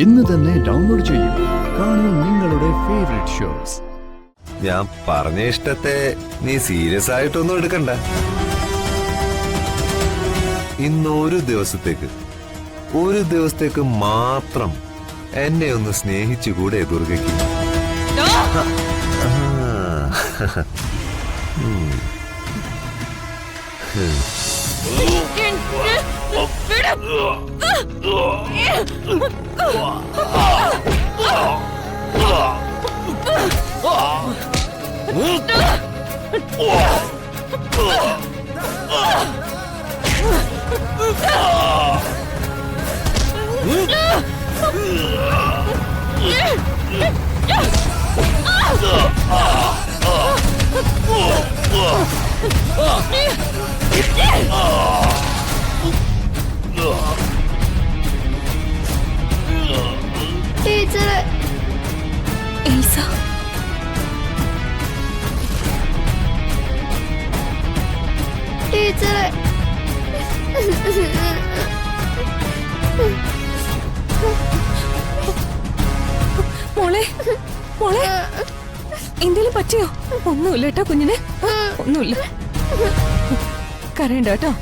ഇന്ന് തന്നെ ഡൗൺലോഡ് ചെയ്യൂ. കാണൂ നിങ്ങളുടെ ഫേവറേറ്റ് ഷോസ്. ഞാൻ പറഞ്ഞ ഇഷ്ടത്തെ നീ സീരിയസ് ആയിട്ടൊന്നും എടുക്കണ്ട. ഇന്ന് ഒരു ദിവസത്തേക്ക് മാത്രം എന്നെ ഒന്ന് സ്നേഹിച്ചുകൂടെ ദുർഗയ്ക്ക്? ടീച്ചറെ, എൽസ, ടീച്ചറെ, മോളെ മോളെ എന്തേലും പറ്റിയോ? ഒന്നുമില്ല കേട്ടോ കുഞ്ഞിനെ, ഒന്നുമില്ല. കരയണ്ട കേട്ടോ.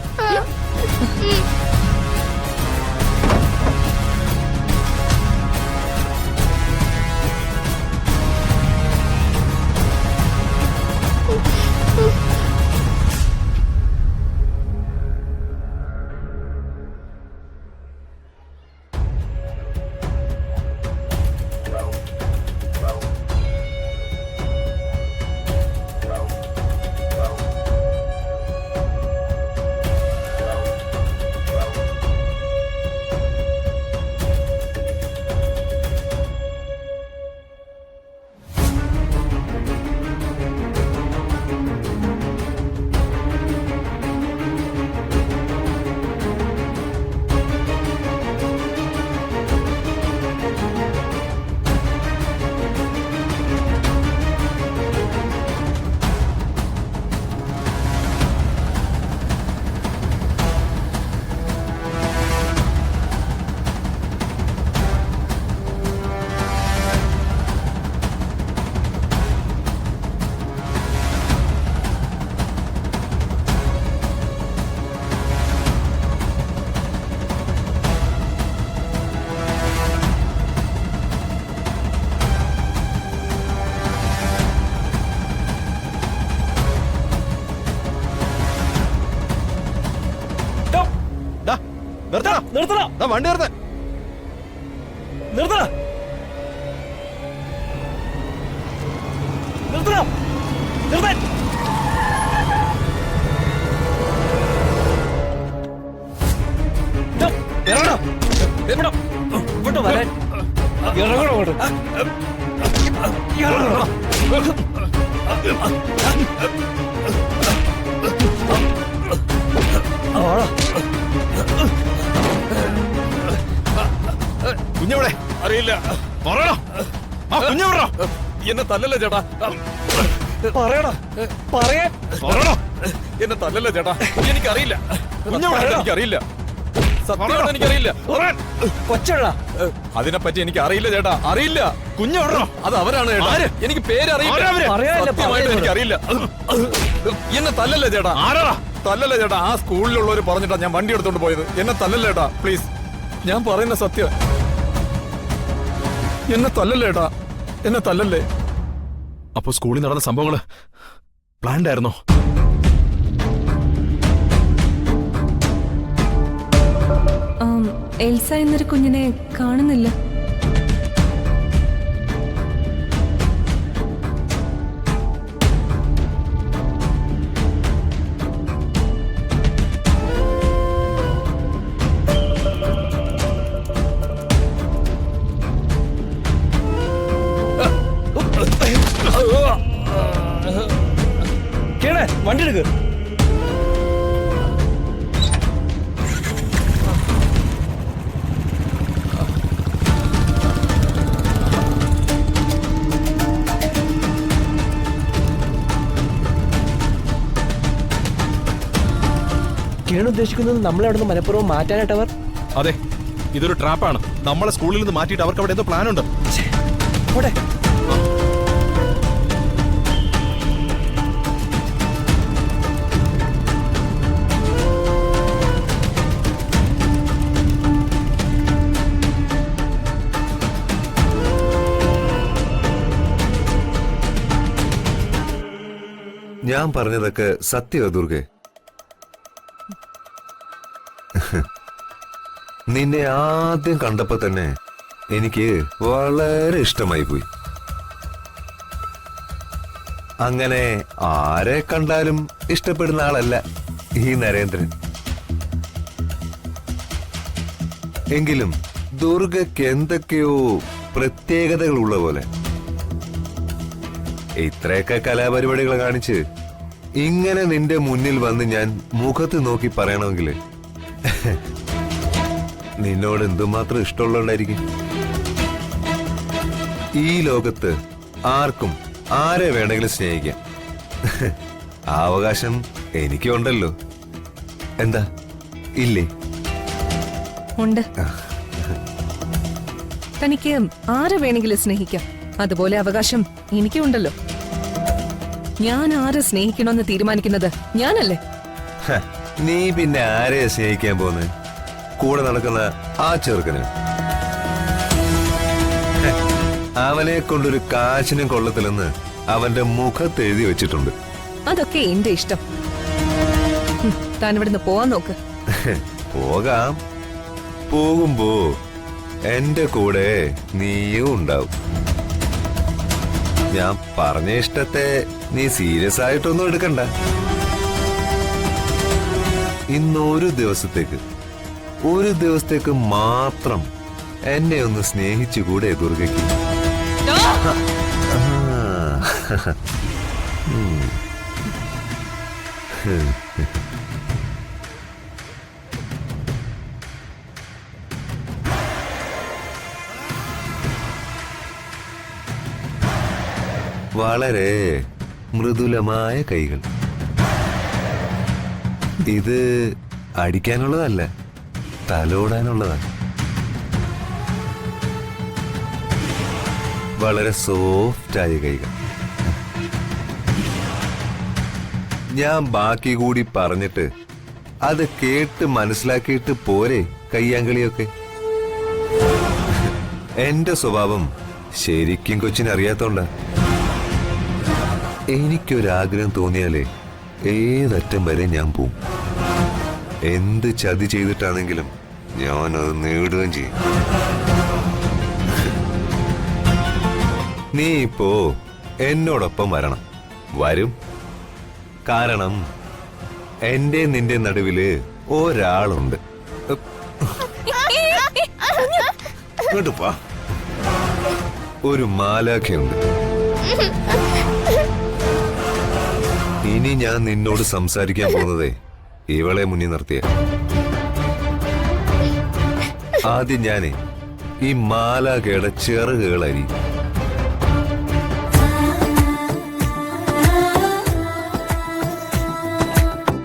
വണ്ടി നിർത്ത. കുഞ്ഞവിടെ അറിയില്ല. എന്നെ തല്ലല്ലേ ചേട്ടാ, എന്നെ തല്ലല്ലേ ചേട്ടാ. എനിക്കറിയില്ല, എനിക്കറിയില്ല, സത്യമായിട്ട് എനിക്കറിയില്ല. അതിനെപ്പറ്റി എനിക്ക് അറിയില്ല ചേട്ടാ, അറിയില്ല. കുഞ്ഞോടോ, അത് അവരാണ് ചേട്ടാ. എനിക്ക് പേരറിയില്ല, സത്യമായിട്ട് എനിക്കറിയില്ല. എന്നെ തല്ലല്ലേ ചേട്ടാ, തല്ലല്ലേ ചേട്ടാ. ആ സ്കൂളിലുള്ളവര് പറഞ്ഞിട്ടാ ഞാൻ വണ്ടി എടുത്തോണ്ട് പോയത്. എന്നെ തല്ലല്ലേ ചേട്ടാ, പ്ലീസ്. ഞാൻ പറയുന്ന സത്യം. എന്നെ തല്ലല്ലേ ഏട്ടാ, എന്നെ തല്ലല്ലേ. അപ്പൊ സ്കൂളിൽ നടന്ന സംഭവങ്ങള് പ്ലാൻഡ് ആയിരുന്നോ? എൽസ എന്നൊരു കുഞ്ഞിനെ കാണുന്നില്ല. വണ്ടി എടുക്ക്. കേണു ഉദ്ദേശിക്കുന്നത് നമ്മളെ അവിടെ നിന്ന് മനഃപൂർവ്വം മാറ്റാനായിട്ടവർ. അതെ, ഇതൊരു ട്രാപ്പാണ്. നമ്മളെ സ്കൂളിൽ നിന്ന് മാറ്റിയിട്ട് അവർക്ക് അവിടെ എന്തോ പ്ലാൻ ഉണ്ട്. ഞാൻ പറഞ്ഞതൊക്കെ സത്യമോ ദുർഗെ? നിന്നെ ആദ്യം കണ്ടപ്പോ തന്നെ എനിക്ക് വളരെ ഇഷ്ടമായി പോയി. അങ്ങനെ ആരെ കണ്ടാലും ഇഷ്ടപ്പെടുന്ന ആളല്ല ഈ നരേന്ദ്രൻ. എങ്കിലും ദുർഗയ്ക്ക് എന്തൊക്കെയോ പ്രത്യേകതകളുള്ള പോലെ. ഇത്രയൊക്കെ കലാപരിപാടികൾ കാണിച്ച് ഇങ്ങനെ നിന്റെ മുന്നിൽ വന്ന് ഞാൻ മുഖത്ത് നോക്കി പറയണമെങ്കിൽ നിന്നോട് എന്തുമാത്രം ഇഷ്ടമുള്ളതുകൊണ്ടായിരിക്കും. ഈ ലോകത്ത് ആർക്കും ആരെ വേണമെങ്കിലും സ്നേഹിക്കാം. ആ അവകാശം എനിക്കുണ്ടല്ലോ. എന്താ ഇല്ലേ? ഉണ്ട്. തനിക്ക് ആരെ വേണമെങ്കിലും സ്നേഹിക്കാം. അതുപോലെ അവകാശം എനിക്കുണ്ടല്ലോ. ഞാൻ ആരെ സ്നേഹിക്കണമെന്ന് തീരുമാനിക്കുന്നത് ഞാനല്ലേ? നീ പിന്നെ ആരെ സ്നേഹിക്കാൻ പോന്ന്? കൂടെ നടക്കുന്ന ആ ചെറുക്കന്. അവനെ കൊണ്ടൊരു കാശിനും കൊള്ളത്തില്ലെന്ന് അവന്റെ മുഖത്ത് എഴുതി വെച്ചിട്ടുണ്ട്. അതൊക്കെ എന്റെ ഇഷ്ടം. താൻ ഇവിടുന്ന് പോവാൻ നോക്ക്. പോകാം. പോകുമ്പോ എന്റെ കൂടെ നീയും ഉണ്ടാവും. ഞാൻ പറഞ്ഞ ഇഷ്ടത്തെ നീ സീരിയസ് ആയിട്ടൊന്നും എടുക്കണ്ട. ഇന്നൊരു ദിവസത്തേക്ക് മാത്രം എന്നെ ഒന്ന് സ്നേഹിച്ചുകൂടെ ദുർഗയ്ക്ക്? വളരെ മൃദുലമായ കൈകൾ. ഇത് അടിക്കാനുള്ളതല്ല, തലോടാനുള്ളതാണ്. വളരെ സോഫ്റ്റായ കൈകൾ. ഞാൻ ബാക്കി കൂടി പറഞ്ഞിട്ട് അത് കേട്ട് മനസ്സിലാക്കിയിട്ട് പോരെ കയ്യാങ്കളിയൊക്കെ. എന്റെ സ്വഭാവം ശരിക്കും കൊച്ചിനറിയാത്തോണ്ട. എനിക്കൊരാഗ്രഹം തോന്നിയാലേ ഏതറ്റം വരെ ഞാൻ പോവും. എന്ത് ചതി ചെയ്തിട്ടാണെങ്കിലും ഞാനത് നേടുകയും ചെയ്യും. നീ ഇപ്പോ എന്നോടൊപ്പം വരും. കാരണം എന്റെ നിന്റെ നടുവില് ഒരാളുണ്ട്. ഇങ്ങോട്ട് പോ. ഒരു മാലാഖയുണ്ട്. ഇനി ഞാൻ നിന്നോട് സംസാരിക്കാൻ പോകുന്നതേ ഇവളെ മുന്നിൽ നിർത്തിയ. ആദ്യം ഞാനേ ഈ മാലാഖയുടെ ചിറകുകൾ അരിയും.